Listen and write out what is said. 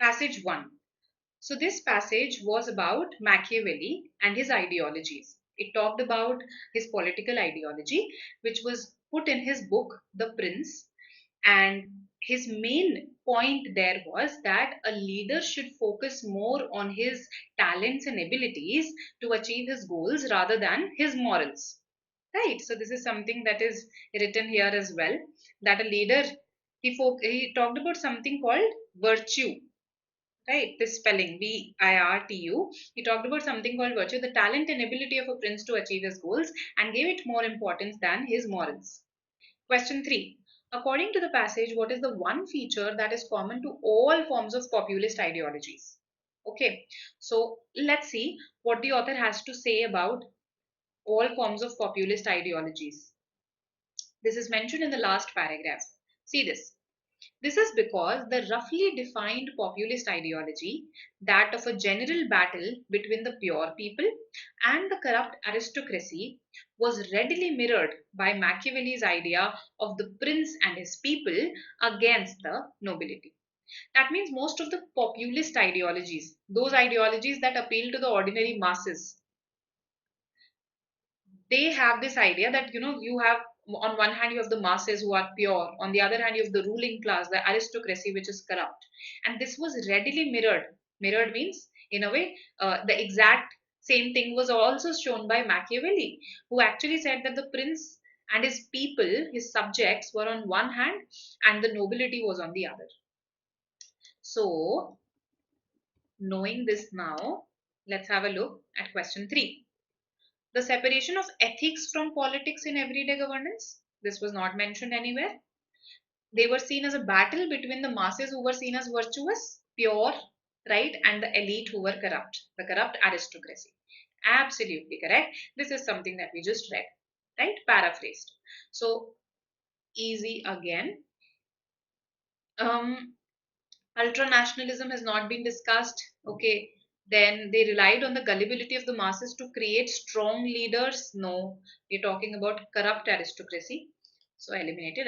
Passage 1. So this passage was about Machiavelli and his ideologies. It talked about his political ideology, which was put in his book, The Prince. And his main point there was that a leader should focus more on his talents and abilities to achieve his goals rather than his morals. Right. So this is something that is written here as well. That a leader, he talked about something called virtue, right? This spelling, virtu. He talked about something called virtue, the talent and ability of a prince to achieve his goals, and gave it more importance than his morals. Question 3. According to the passage, what is the one feature that is common to all forms of populist ideologies? Okay, so let's see what the author has to say about all forms of populist ideologies. This is mentioned in the last paragraph. See this. This is because the roughly defined populist ideology, that of a general battle between the pure people and the corrupt aristocracy, was readily mirrored by Machiavelli's idea of the prince and his people against the nobility. That means most of the populist ideologies, those ideologies that appeal to the ordinary masses, they have this idea that you have, on one hand you have the masses who are pure, on the other hand you have the ruling class, the aristocracy, which is corrupt. And this was readily mirrored means in a way, the exact same thing was also shown by Machiavelli, who actually said that the prince and his people, his subjects, were on one hand and the nobility was on the other. So knowing this now, let's have a look at question 3. The separation of ethics from politics in everyday governance. This was not mentioned anywhere. They were seen as a battle between the masses who were seen as virtuous, pure, right, and the elite who were corrupt, the corrupt aristocracy. Absolutely correct. This is something that we just read, right? Paraphrased. So easy again. Ultranationalism has not been discussed. Okay. Then they relied on the gullibility of the masses to create strong leaders. No, we're talking about corrupt aristocracy. So eliminated.